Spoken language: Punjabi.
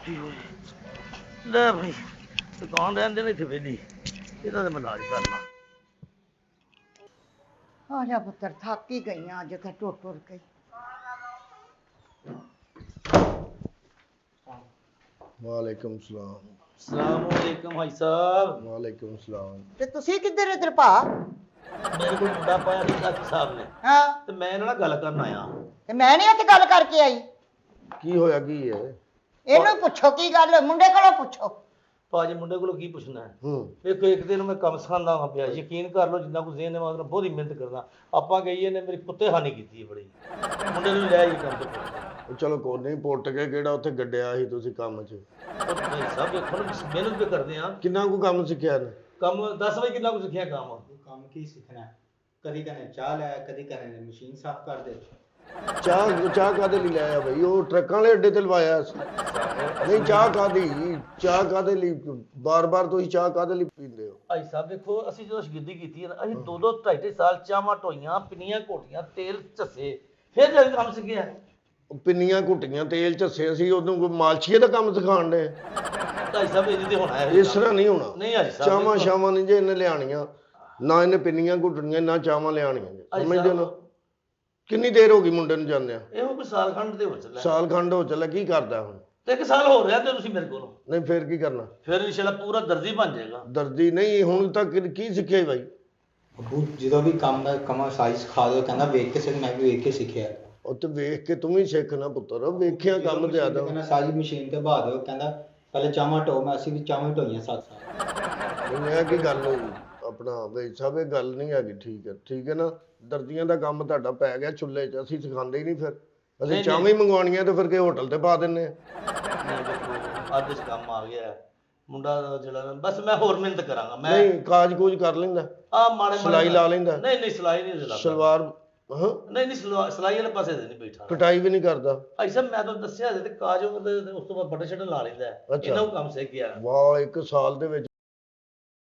ਟੁੱਟੀ ਹੋਈ ਲੈ ਭਾਈ ਦੁਕਾਨ ਰਹਿੰਦੇ ਨੇ ਇੱਥੇ ਵੇਲੀ ਇਹਦਾ ਤੇ ਮੈਂ ਇਲਾਜ ਕਰਨਾ। ਆ ਜਾ ਪੁੱਤਰ, ਥੱਕ ਹੀ ਗਈ ਆਂ ਅੱਜ ਤਾਂ ਟੁਰ ਟੁਰ ਕੇ। ਵਾਲੇਕੁਮ ਸਲਾਮ। ਸਲਾਮ ਅਲੈਕੁਮ ਭਾਈ ਸਾਹਿਬ। ਵਾਲੇਕੁਮ ਸਲਾਮ। ਤੇ ਤੁਸੀਂ ਕਿੱਧਰ ਇੱਧਰ ਭਾ? ਮੇਰੇ ਕੋਲ ਮੁੰਡਾ ਪਾਇਆ ਸੀ ਕਾਕੀ ਸਾਹਿਬ ਨੇ ਹਾਂ, ਤੇ ਮੈਂ ਇਹਨਾਂ ਨਾਲ ਗੱਲ ਕਰਨ ਆਇਆ। ਤੇ ਮੈਂ ਨਹੀਂ ਉੱਥੇ ਗੱਲ ਕਰਕੇ ਆਈ। ਕੀ ਹੋਇਆ ਕੀ ਹੈ? ਇਹਨੂੰ ਪੁੱਛੋ ਕੀ ਗੱਲ, ਮੁੰਡੇ ਕੋਲੋਂ ਪੁੱਛੋ। ਭਾਜੀ ਮੁੰਡੇ ਕੋਲੋਂ ਕੀ ਪੁੱਛਣਾ ਹੈ? ਹੂੰ ਵੇਖੋ ਇੱਕ ਦਿਨ ਮੈਂ ਕੰਮ ਸਿਖਾਉਂਦਾ ਹਾਂ ਪਿਆ, ਯਕੀਨ ਕਰ ਲਓ ਜਿੰਨਾ ਕੁ ਜ਼ੇਨ ਨੇ ਮੈਂ ਉਹਦੇ ਨਾਲ ਬਹੁਤ ਹੀ ਮਿਹਨਤ ਕਰਦਾ। ਆਪਾਂ ਗਈ ਇਹਨੇ ਮੇਰੀ ਕੁੱਤੇ ਹਾਨੀ ਕੀਤੀ ਹੈ ਬੜੀ। ਮੁੰਡੇ ਨੂੰ ਲੈ ਜੀ ਕੰਮ ਤੇ। ਚਲੋ ਕੋਈ ਨਹੀਂ, ਪੁੱਟ ਕੇ ਕਿਹੜਾ ਉੱਥੇ ਗੱਡਿਆ ਸੀ ਤੁਸੀਂ ਕੰਮ 'ਚ? ਸਭ ਵੇਖੋ ਨਾ ਮਿਹਨਤ ਵੀ ਕਰਦੇ ਆ। ਕਿੰਨਾ ਕੁ ਕੰਮ ਸਿੱਖਿਆ ਨੇ? ਕੰਮ 10 ਵਜੇ ਕਿੰਨਾ ਕੁ ਸਿੱਖਿਆ ਕੰਮ? ਕੰਮ ਕੀ ਸਿੱਖਣਾ ਹੈ? ਕਦੀ ਕਹਿੰਦੇ ਚਾਹ ਲੈ, ਕਦੀ ਕਹਿੰਦੇ ਮਸ਼ੀਨ ਸਾਫ਼ ਕਰ ਦੇ। ਚਾਹ ਕਾਹਦੇ ਲਈ ਲਾਇਆ ਬਈ? ਉਹ ਟਰੱਕਾਂ ਵਾਲੇ ਅੱਡੇ ਤੇ ਲਵਾਇਆ ਸੀ। ਨਹੀਂ ਚਾਹ ਕਾਹਦੇ ਲਈ ਬਾਰ-ਬਾਰ ਤੁਸੀਂ ਚਾਹ ਕਾਹਦੇ ਲਈ ਪੀਂਦੇ ਹੋ? ਭਾਈ ਸਾਹਿਬ ਦੇਖੋ ਅਸੀਂ ਜਦੋਂ ਸ਼ਗਿਰਦੀ ਕੀਤੀ ਹੈ ਨਾ, ਅਸੀਂ 2-2 2.5 ਸਾਲ ਚਾਵਾਂ ਢੋਈਆਂ, ਪਿੰਨੀਆਂ ਘੋਟੀਆਂ, ਤੇਲ ਝੱਸੇ, ਫਿਰ ਜਾ ਕੇ ਕੰਮ ਸਿੱਖਿਆ। ਉਹ ਪਿੰਨੀਆਂ ਘੁੱਟੀਆਂ ਤੇਲ ਝੱਸੇ ਸੀ, ਉਦੋਂ ਕੋਈ ਮਾਲਸ਼ੀਏ ਦਾ ਕੰਮ ਸਿਖਾਉਣ ਦੇ? ਭਾਈ ਸਾਹਿਬ ਇਹਦੇ ਤੇ ਹੋਣਾ ਹੈ ਇਸ ਤਰ੍ਹਾਂ ਨਹੀਂ ਹੋਣਾ। ਨਹੀਂ ਭਾਈ ਸਾਹਿਬ ਚਾਵਾਂ ਸ਼ਾਵਾਂ ਨਹੀਂ ਜੇ ਇਹਨੇ ਲਿਆਣੀਆਂ, ਨਾ ਇਹਨੇ ਪਿੰਨੀਆਂ ਘੁੱਟਣੀਆਂ, ਨਾ ਚਾਵਾਂ ਲਿਆਣੀਆਂ। ਸਮਝਦੇ ਨਾ? ਕਿੰਨੀ ਦੇਰ ਹੋ ਗਈ ਮੁੰਡੇ ਨੂੰ ਜਾਂਦਿਆਂ? ਇਹੋ ਕੋਈ ਸਾਲ ਖੰਡ ਤੇ ਹੋ ਚੱਲਿਆ। ਸਾਲ ਖੰਡ ਹੋ ਚੱਲਿਆ। ਕੀ ਕਰਦਾ ਹੁਣ? ਤੇ 1 ਸਾਲ ਹੋ ਰਿਹਾ ਤੇ ਤੁਸੀਂ ਮੇਰੇ ਕੋਲੋਂ। ਨਹੀਂ ਫਿਰ ਕੀ ਕਰਨਾ? ਫਿਰ ਇਨਸ਼ਾਅੱਲਾ ਪੂਰਾ ਦਰਜੀ ਬਣ ਜਾਏਗਾ। ਦਰਜੀ ਨਹੀਂ, ਹੁਣ ਤੱਕ ਕੀ ਸਿੱਖਿਆ ਬਾਈ? ਅੱਬੂ ਜਦੋਂ ਵੀ ਕੰਮ ਸਾਈ ਸਿਖਾ ਦਿਓ, ਕਹਿੰਦਾ ਵੇਖ ਕੇ ਸਿੱਖ। ਮੈਂ ਵੀ ਵੇਖ ਕੇ ਸਿੱਖਿਆ। ਉਹ ਤੇ ਵੇਖ ਕੇ ਤੂੰ ਵੀ ਸਿੱਖ ਨਾ ਪੁੱਤਰ, ਵੇਖਿਆ ਕੰਮ ਜ਼ਿਆਦਾ। ਕਹਿੰਦਾ ਸਾਰੀ ਮਸ਼ੀਨ ਤੇ ਬਹਾ ਦਿਓ, ਕਹਿੰਦਾ ਪਹਿਲੇ ਚਾਵਾਂ ਢੋ। ਮੈਂ ਅਸੀਂ ਵੀ ਚਾਵਾਂ ਢੋਈਆਂ 7 ਸਾਲ। ਨਹੀਂ ਇਹ ਕੀ ਗੱਲ ਹੋਈ ਆਪਣਾ ਬਈ ਸਾਹਿਬ? ਇਹ ਗੱਲ ਨਹੀਂ ਹੈਗੀ। ਠੀਕ ਹੈ ਨਾ? ਦਰਜੀਆਂ ਦਾ ਕੰਮ ਤੁਹਾਡਾ ਪੈ ਗਿਆ ਚੁੱਲ੍ਹੇ 'ਚ, ਅਸੀਂ ਸਿਖਾਉਂਦੇ ਹੀ ਨਹੀਂ। ਫਿਰ ਅਸੀਂ ਚਾਵਾਂ ਹੀ ਮੰਗਵਾਉਣੀਆਂ ਤੇ ਫਿਰ ਕਿ ਹੋਟਲ ਤੇ ਪਾ ਦਿੰਦੇ ਆ। ਅੱਜ ਇਸ ਕੰਮ ਆ ਗਿਆ ਮੁੰਡਾ ਜਿਹੜਾ, ਬਸ ਮੈਂ ਹੋਰ ਮਿਹਨਤ ਕਰਾਂਗਾ। ਮੈਂ ਨਹੀਂ ਕਾਜ ਕੂਜ ਕਰ ਲੈਂਦਾ? ਆ ਮਾੜੇ ਸਿਲਾਈ ਲਾ ਲੈਂਦਾ? ਨਹੀਂ ਸਿਲਾਈ ਨਹੀਂ ਦਿੰਦਾ। ਸਲਵਾਰ? ਹਾਂ ਨਹੀਂ ਸਿਲਾਈ ਵਾਲੇ ਪਾਸੇ ਤੇ ਨਹੀਂ ਬੈਠਾ। ਕਟਾਈ ਵੀ ਨਹੀਂ ਕਰਦਾ? ਭਾਈ ਸਾਹਿਬ ਮੈਂ ਤੁਹਾਨੂੰ ਦੱਸਿਆ ਤੇ ਕਾਜ ਉਸ ਤੋਂ ਬਾਅਦ ਬਟਨ ਛੱਡਣ ਲਾ ਲੈਂਦਾ। ਇਹਨਾਂ ਨੂੰ ਕੰਮ ਸਿੱਖ ਗਿਆ। ਵਾਹ, 1 ਸਾਲ ਦੇ ਵਿੱਚ